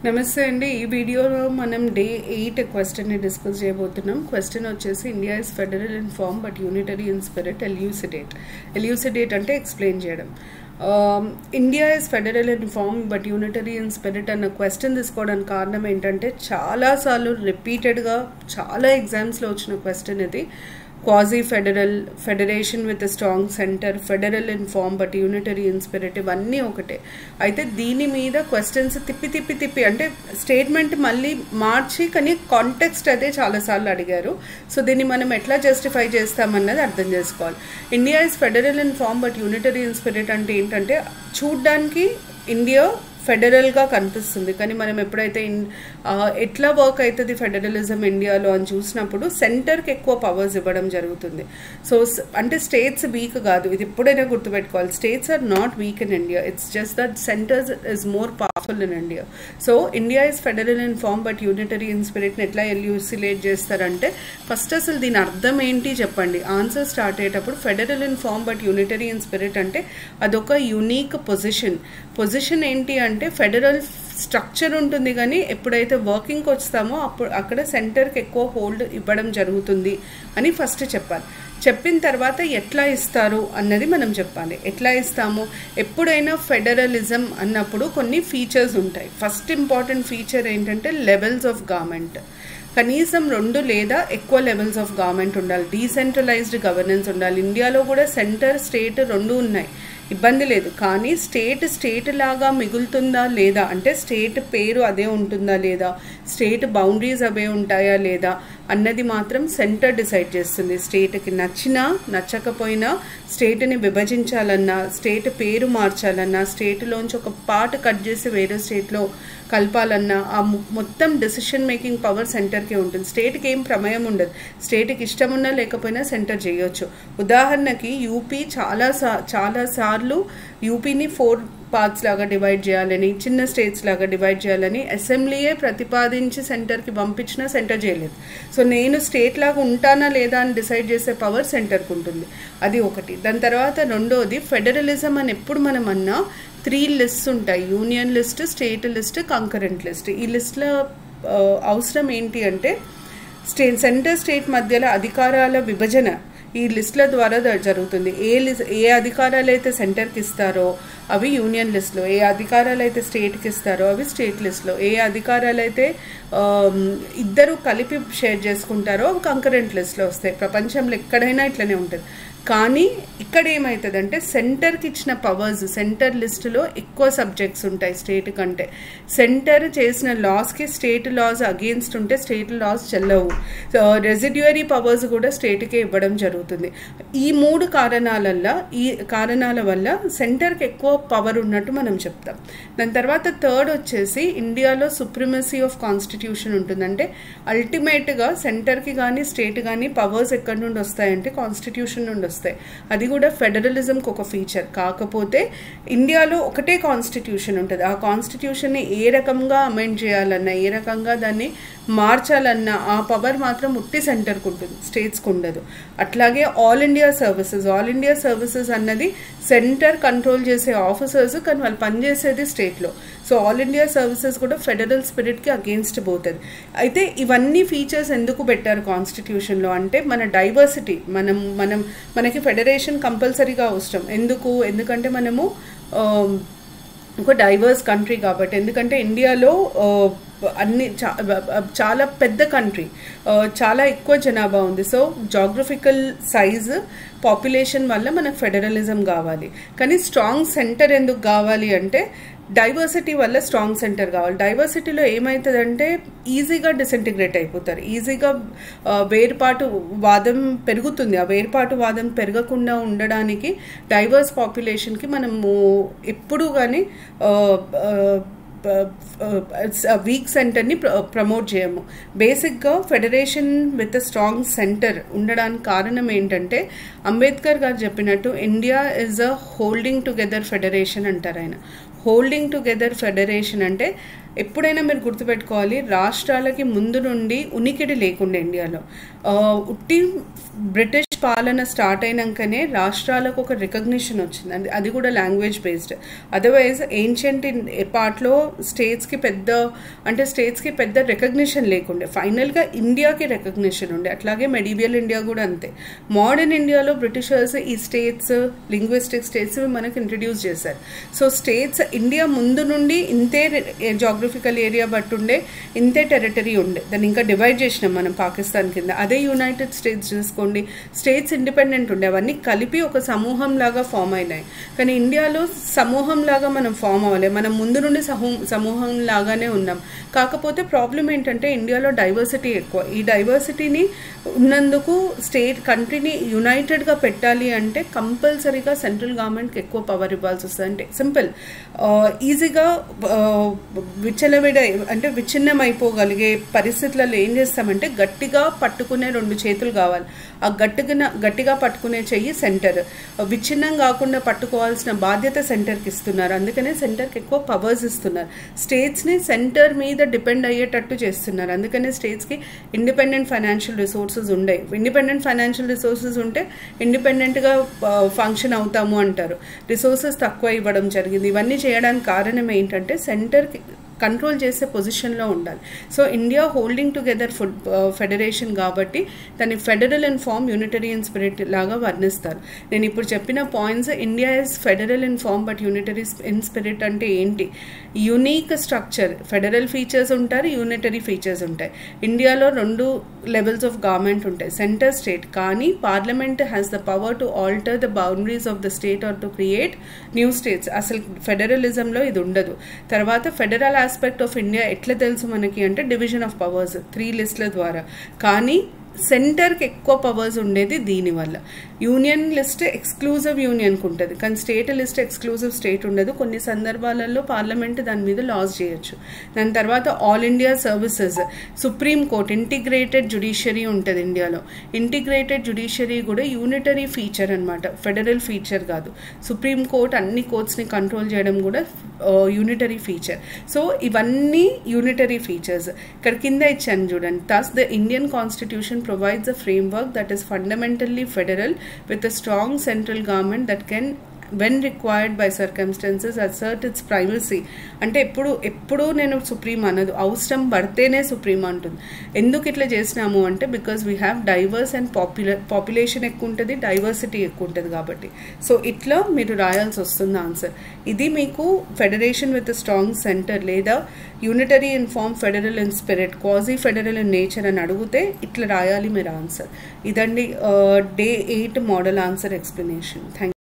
నమస్తే అండి. ఈ వీడియోలో మనం డే 8 క్వశ్చన్ని డిస్కస్ చేయబోతున్నాం. క్వశ్చన్ వచ్చేసి India is federal in form but unitary in spirit. Elucidate అంటే ఎక్స్ప్లెయిన్ చేయడం. India is federal in form but unitary in spirit అన్న క్వశ్చన్ తీసుకోవడానికి కారణం ఏంటంటే చాలాసార్లు రిపీటెడ్గా చాలా ఎగ్జామ్స్లో వచ్చిన క్వశ్చన్ ఇది. Quasi federation with strong centre, federal in form but unitary in spirit, ఇవన్నీ ఒకటే. అయితే దీని మీద క్వశ్చన్స్ తిప్పి అంటే స్టేట్మెంట్ మళ్ళీ మార్చి కానీ కాంటెక్స్ట్ అయితే చాలాసార్లు అడిగారు. సో దీన్ని మనం ఎట్లా జస్టిఫై చేస్తామన్నది అర్థం చేసుకోవాలి. India is federal in form but unitary in spirit అంటే ఏంటంటే చూడ్డానికి ఇండియా ఫెడరల్గా కనిపిస్తుంది, కానీ మనం ఎప్పుడైతే ఎట్లా వర్క్ అవుతుంది ఫెడరలిజం ఇండియాలో అని చూసినప్పుడు సెంటర్కి ఎక్కువ పవర్స్ ఇవ్వడం జరుగుతుంది. సో అంటే స్టేట్స్ వీక్ కాదు, ఇది ఎప్పుడైనా గుర్తుపెట్టుకోవాలి. States are not weak in India, it's just that centers is more powerful in India. So India is federal in form but unitary in స్పిరిట్ని ఎట్లా ఎల్యూసిలేట్ చేస్తారంటే ఫస్ట్ అసలు దీని అర్థం ఏంటి చెప్పండి. ఆన్సర్ స్టార్ట్ అయ్యేటప్పుడు federal in form but unitary in spirit అంటే అదొక యూనిక్ పొజిషన్ ఏంటి అంటే ఫెడరల్ స్ట్రక్చర్ ఉంటుంది, కానీ ఎప్పుడైతే వర్కింగ్కి వస్తామో అప్పుడు అక్కడ సెంటర్కి ఎక్కువ హోల్డ్ ఇవ్వడం జరుగుతుంది అని ఫస్ట్ చెప్పాలి. చెప్పిన తర్వాత ఎట్లా ఇస్తారు అన్నది మనం చెప్పాలి. ఎట్లా ఇస్తాము, ఎప్పుడైనా ఫెడరలిజం అన్నప్పుడు కొన్ని ఫీచర్స్ ఉంటాయి. ఫస్ట్ ఇంపార్టెంట్ ఫీచర్ ఏంటంటే లెవెల్స్ ఆఫ్ గవర్నమెంట్. కనీసం 2 లేదా ఎక్కువ లెవెల్స్ ఆఫ్ గవర్నమెంట్ ఉండాలి. డీసెంట్రలైజ్డ్ గవర్నెన్స్ ఉండాలి. ఇండియాలో కూడా సెంటర్ స్టేట్ 2 ఉన్నాయి, ఇబ్బంది లేదు. కానీ స్టేట్ లాగా మిగులుతుందా లేదా అంటే స్టేట్ పేరు అదే ఉంటుందా లేదా, స్టేట్ బౌండరీస్ అవే ఉంటాయా లేదా అన్నది మాత్రం సెంటర్ డిసైడ్ చేస్తుంది. స్టేట్కి నచ్చినా నచ్చకపోయినా స్టేట్ని విభజించాలన్నా, స్టేట్ పేరు మార్చాలన్నా, స్టేట్లోంచి ఒక పార్ట్ కట్ చేసి వేరే స్టేట్లో కలపాలన్నా ఆ మొత్తం డెసిషన్ మేకింగ్ పవర్ సెంటర్కే ఉంటుంది. స్టేట్కి ఏం ప్రమేయం ఉండదు. స్టేట్కి ఇష్టం ఉన్నా లేకపోయినా సెంటర్ చేయొచ్చు. ఉదాహరణకి యూపీ చాలా సార్లు యూపీని 4 పార్ట్స్ లాగా డివైడ్ చేయాలని, చిన్న స్టేట్స్ లాగా డివైడ్ చేయాలని అసెంబ్లీయే ప్రతిపాదించి సెంటర్కి పంపించినా సెంటర్ చేయలేదు. సో నేను స్టేట్ లాగా ఉంటానా లేదా అని డిసైడ్ చేసే పవర్ సెంటర్కి ఉంటుంది. అది ఒకటి. దాని తర్వాత రెండోది ఫెడరలిజం అని ఎప్పుడు మనం అన్నా 3 లిస్ట్స్ ఉంటాయి. Union list, state list, concurrent list. ఈ లిస్ట్లో అవసరం ఏంటి అంటే సెంటర్ స్టేట్ మధ్యలో అధికారాల విభజన ఈ లిస్టుల ద్వారా జరుగుతుంది. ఏ అధికారాలు అయితే సెంటర్కి ఇస్తారో అవి యూనియన్ లిస్టులో, ఏ అధికారాలు అయితే స్టేట్కి ఇస్తారో అవి స్టేట్ లిస్టులో, ఏ అధికారాలు అయితే ఇద్దరు కలిపి షేర్ చేసుకుంటారో అవి కంకరెంట్ లిస్టులో వస్తాయి. ప్రపంచంలో ఎక్కడైనా ఇట్లనే ఉంటుంది. కానీ ఇక్కడ ఏమవుతుందంటే సెంటర్కి ఇచ్చిన పవర్స్ సెంటర్ లిస్టులో ఎక్కువ సబ్జెక్ట్స్ ఉంటాయి స్టేట్ కంటే. సెంటర్ చేసిన లాస్కి స్టేట్ లాస్ అగేన్స్ట్ ఉంటే స్టేట్ లాస్ చెల్లవు. రెసిడ్యువరీ పవర్స్ కూడా స్టేట్కే ఇవ్వడం జరుగుతుంది. ఈ 3 కారణాల వల్ల సెంటర్కి ఎక్కువ పవర్ ఉన్నట్టు మనం చెప్తాం. దాని తర్వాత థర్డ్ వచ్చేసి ఇండియాలో సుప్రిమసీ ఆఫ్ కాన్స్టిట్యూషన్ ఉంటుందంటే అల్టిమేట్గా సెంటర్కి కానీ స్టేట్ కానీ పవర్స్ ఎక్కడి నుండి వస్తాయంటే కాన్స్టిట్యూషన్ నుండి వస్తాయి. అది కూడా ఫెడరలిజంకి ఒక ఫీచర్. కాకపోతే ఇండియాలో ఒకటే కాన్స్టిట్యూషన్ ఉంటుంది. ఆ కాన్స్టిట్యూషన్ని ఏ రకంగా అమెండ్ చేయాలన్నా, ఏ రకంగా దాన్ని మార్చాలన్నా ఆ పవర్ మాత్రం ఉట్టి సెంటర్కి ఉంటుంది, స్టేట్స్కి ఉండదు. అట్లాగే ఆల్ ఇండియా సర్వీసెస్ అన్నది సెంటర్ కంట్రోల్ చేసే ఆఫీసర్స్, కానీ వాళ్ళు పనిచేసేది స్టేట్లో. సో ఆల్ ఇండియా సర్వీసెస్ కూడా ఫెడరల్ స్పిరిట్కి అగేన్స్ట్ పోతుంది. అయితే ఇవన్నీ ఫీచర్స్ ఎందుకు పెట్టారు కాన్స్టిట్యూషన్లో అంటే మన డైవర్సిటీ, మనకి ఫెడరేషన్ కంపల్సరీగా అవసరం. ఎందుకంటే మనము ఒక డైవర్స్ కంట్రీ కాబట్టి. ఎందుకంటే ఇండియాలో చాలా పెద్ద కంట్రీ, చాలా ఎక్కువ జనాభా ఉంది. సో జాగ్రఫికల్ సైజ్, పాపులేషన్ వల్ల మనకు ఫెడరలిజం కావాలి. కానీ స్ట్రాంగ్ సెంటర్ ఎందుకు కావాలి అంటే డైవర్సిటీ వల్ల స్ట్రాంగ్ సెంటర్ కావాలి. డైవర్సిటీలో ఏమవుతుందంటే ఈజీగా డిసింటిగ్రేట్ అయిపోతారు, ఈజీగా వేర్పాటు వాదం పెరుగుతుంది. ఆ వేర్పాటు వాదం పెరగకుండా ఉండడానికి డైవర్స్ పాపులేషన్కి మనము ఎప్పుడూ కానీ వీక్ సెంటర్ని ప్రమోట్ చేయము. బేసిక్గా ఫెడరేషన్ విత్ స్ట్రాంగ్ సెంటర్ ఉండడానికి కారణం ఏంటంటే అంబేద్కర్ గారు చెప్పినట్టు India is a holding together federation అంటారు ఆయన. హోల్డింగ్ టుగెదర్ ఫెడరేషన్ అంటే ఎప్పుడైనా మీరు గుర్తుపెట్టుకోవాలి, రాష్ట్రాలకి ముందు నుండి ఉనికిడి లేకుండా ఇండియాలో ఉట్టి బ్రిటిష్ పాలన స్టార్ట్ అయినాకనే రాష్ట్రాలకు ఒక రికగ్నిషన్ వచ్చింది, అది కూడా లాంగ్వేజ్ బేస్డ్. అదర్వైజ్ ఏన్షియంట్ పార్ట్లో స్టేట్స్కి పెద్ద రికగ్నిషన్ లేకుండే. ఫైనల్గా ఇండియాకి రికగ్నిషన్ ఉండే. అట్లాగే మెడివియల్ ఇండియా కూడా అంతే. మోడర్న్ ఇండియాలో బ్రిటిషర్స్ ఈ స్టేట్స్, లింగ్విస్టిక్ స్టేట్స్ మనకు ఇంట్రడ్యూస్ చేశారు. సో స్టేట్స్ ఇండియా ముందు నుండి ఇంతే జాగ్రఫికల్ ఏరియా బట్టి ఉండే, ఇంతే టెరిటరీ ఉండే. దాన్ని ఇంకా డివైడ్ చేసినాం మనం పాకిస్తాన్ కింద. అదే యునైటెడ్ స్టేట్స్ చూసుకోండి, స్టేట్స్ ఇండిపెండెంట్ ఉండే, అవన్నీ కలిపి ఒక సమూహం లాగా ఫామ్ అయినాయి. కానీ ఇండియాలో సమూహం లాగా మనం ఫామ్ అవ్వలే, మనం ముందు నుండి సమూహం లాగానే ఉన్నాం. కాకపోతే ప్రాబ్లం ఏంటంటే ఇండియాలో డైవర్సిటీ ఎక్కువ. ఈ డైవర్సిటీని ఉన్నందుకు కంట్రీని యునైటెడ్గా పెట్టాలి అంటే కంపల్సరీగా సెంట్రల్ గవర్నమెంట్కి ఎక్కువ పవర్ ఇవ్వాల్సి వస్తుంది. అంటే సింపుల్, ఈజీగా విచ్ఛిన్నం అయిపోగలిగే పరిస్థితులలో ఏం చేస్తామంటే గట్టిగా పట్టుకునే 2 చేతులు కావాలి. ఆ గట్టిగా పట్టుకునే చెయ్యి సెంటర్. విచ్ఛిన్నం కాకుండా పట్టుకోవాల్సిన బాధ్యత సెంటర్కి ఇస్తున్నారు. అందుకనే సెంటర్కి ఎక్కువ పవర్స్ ఇస్తున్నారు. స్టేట్స్ని సెంటర్ మీద డిపెండ్ అయ్యేటట్టు చేస్తున్నారు. అందుకనే స్టేట్స్కి ఇండిపెండెంట్ ఫైనాన్షియల్ రిసోర్సెస్ ఉండవు. ఇండిపెండెంట్ ఫైనాన్షియల్ రిసోర్సెస్ ఉంటే ఇండిపెండెంట్గా ఫంక్షన్ అవుతాము అంటారు. రిసోర్సెస్ తక్కువ ఇవ్వడం జరిగింది. ఇవన్నీ చేయడానికి కారణం ఏంటంటే సెంటర్కి కంట్రోల్ చేసే పొజిషన్లో ఉండాలి. So India holding together federation కాబట్టి దాన్ని federal in form, unitary in spirit లాగా వర్ణిస్తారు. నేను ఇప్పుడు చెప్పిన points, India is federal in form but unitary in spirit అంటే ఏంటి? యూనిక్ స్ట్రక్చర్, ఫెడరల్ ఫీచర్స్ ఉంటారు, యూనిటరీ ఫీచర్స్ ఉంటాయి. ఇండియాలో 2 లెవెల్స్ ఆఫ్ గవర్నమెంట్ ఉంటాయి, సెంటర్, స్టేట్. కానీ parliament has the power to alter the boundaries of the state or to create new states. అసలు ఫెడరలిజంలో ఇది ఉండదు. తర్వాత ఫెడరల్ ఆస్పెక్ట్ ఆఫ్ ఇండియా ఎట్లా తెలుసు మనకి అంటే డివిజన్ ఆఫ్ పవర్స్ 3 లిస్టుల ద్వారా. కానీ సెంటర్కి ఎక్కువ పవర్స్ ఉండేది దీనివల్ల. యూనియన్ లిస్ట్ ఎక్స్క్లూజివ్ యూనియన్కి ఉంటుంది, కానీ స్టేట్ లిస్ట్ ఎక్స్క్లూజివ్ స్టేట్ ఉండదు. కొన్ని సందర్భాలలో పార్లమెంట్ దాని మీద లాస్ చేయొచ్చు. దాని తర్వాత all India services, supreme court, integrated judiciary ఉంటుంది ఇండియాలో. ఇంటిగ్రేటెడ్ జ్యుడిషియరీ కూడా యూనిటరీ ఫీచర్ అనమాట, ఫెడరల్ ఫీచర్ కాదు. సుప్రీం కోర్ట్ అన్ని కోర్ట్స్ని కంట్రోల్ చేయడం కూడా యూనిటరీ ఫీచర్. సో ఇవన్నీ యూనిటరీ ఫీచర్స్. ఇక్కడ కింద ఇచ్చాను చూడండి. thus the Indian Constitution provides a framework that is fundamentally federal with a strong central government that can, when required by circumstances, assert its primacy. అంటే ఎప్పుడు నేను సుప్రీం అనదు, అవసరం పడితేనే సుప్రీం అంటుంది. ఎందుకు ఇట్లా చేసినాము అంటే because we have divorce and population ఎక్కువ ఉంటుంది, డైవర్సిటీ ఎక్కువ ఉంటుంది కాబట్టి. సో ఇట్లా మీరు రాయాల్సి వస్తుంది ఆన్సర్. ఇది మీకు ఫెడరేషన్ విత్ స్ట్రాంగ్ సెంటర్ లేదా unitary in form, federal in spirit, quasi federal in nature అని అడిగితే ఇట్లా రాయాలి మీరు ఆన్సర్. ఇదండి day 8 model answer explanation. Thank